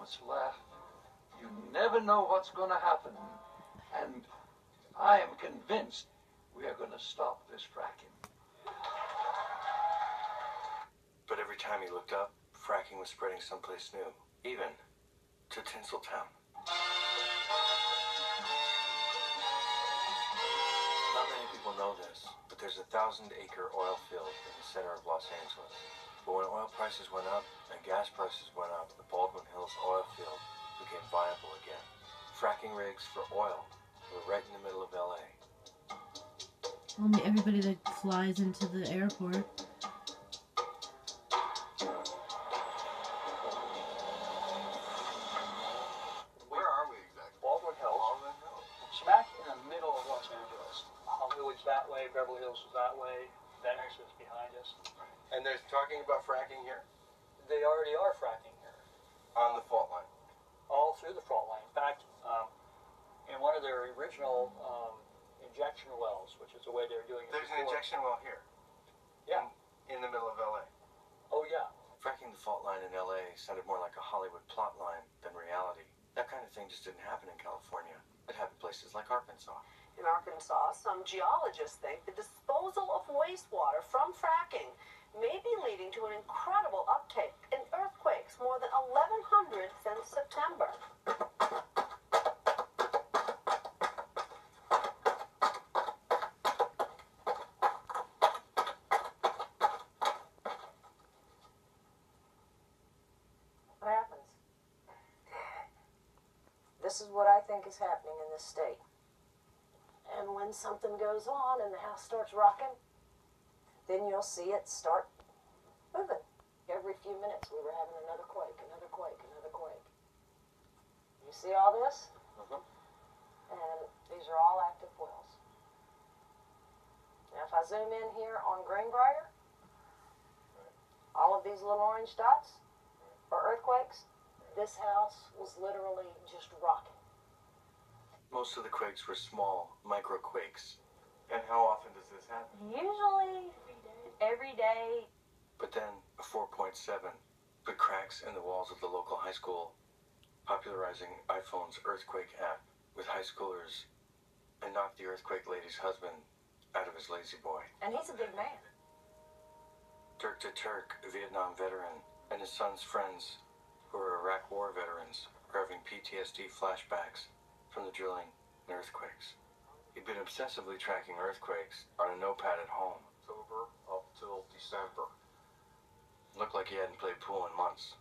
what's left. You never know what's going to happen. And I am convinced we are going to stop this fracking. But every time he looked up, fracking was spreading someplace new, even to Tinseltown. Not many people know this, but there's a 1,000-acre oil field in the center of Los Angeles. But when oil prices went up and gas prices went up, the Baldwin Hills oil field became viable again. Fracking rigs for oil were right in the middle of LA. Only everybody that flies into the airport. Where are we exactly? Baldwin Hills. Baldwin Hills. Smack in the middle of Los Angeles. Hollywood's that way, Beverly Hills is that way, Venice is behind us. And they're talking about fracking here? They already are fracking here. On the fault line? All through the fault line. In fact, in one of their original injection wells, which is the way they were doing it There's before. an injection well here? Yeah. In the middle of LA? Oh, yeah. Fracking the fault line in LA sounded more like a Hollywood plot line than reality. That kind of thing just didn't happen in California. It happened places like Arkansas. In Arkansas, some geologists think the disposal of wastewater from fracking may be leading to an incredible uptake in earthquakes, more than 1,100 since September. What happens? This is what I think is happening in this state. And when something goes on and the house starts rocking, then you'll see it start moving. Every few minutes we were having another quake, another quake, another quake. You see all this? Mm-hmm. And these are all active wells. Now if I zoom in here on Greenbrier, all of these little orange dots are earthquakes. This house was literally just rocking. Most of the quakes were small, microquakes. And how often does this happen? Usually every day. But then a 4.7 put cracks in the walls of the local high school, popularizing iPhone's earthquake app with high schoolers, and knocked the earthquake lady's husband out of his lazy boy. And he's a big man. Dirk to Turk, a Vietnam veteran, and his son's friends, who are Iraq War veterans, are having PTSD flashbacks from the drilling and earthquakes. He'd been obsessively tracking earthquakes on a notepad at home. October up till December. Looked like he hadn't played pool in months.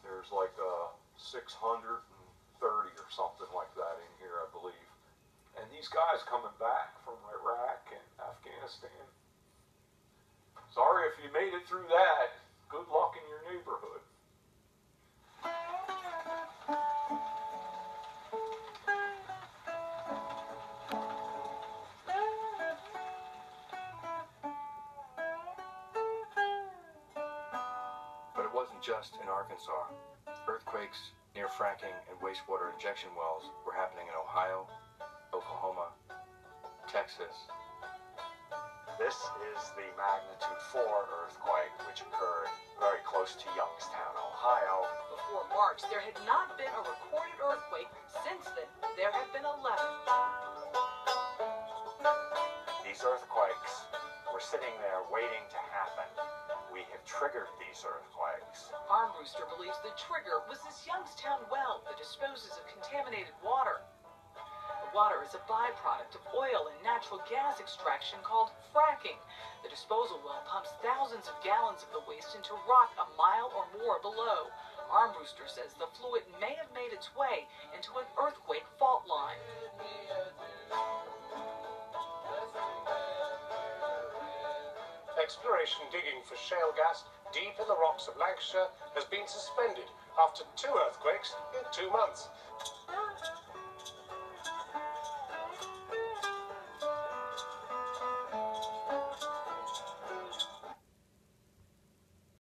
There's like 630 or something like that in here, I believe. And these guys coming back from Iraq and Afghanistan. Sorry if you made it through that. Good luck in your neighborhood. But it wasn't just in Arkansas. Earthquakes near fracking and wastewater injection wells were happening in Ohio, Oklahoma, Texas. This is the magnitude 4 earthquake, which occurred very close to Youngstown, Ohio. Before March, there had not been a recorded earthquake. Since then, there have been 11. These earthquakes were sitting there waiting to happen. We have triggered these earthquakes. Armbruster believes the trigger was this Youngstown well that disposes of contaminated water. The water is a byproduct of oil and natural gas extraction called fracking. The disposal well pumps thousands of gallons of the waste into rock a mile or more below. Armbruster says the fluid may have made its way into an earthquake fault line. Exploration digging for shale gas deep in the rocks of Lancashire has been suspended after 2 earthquakes in 2 months.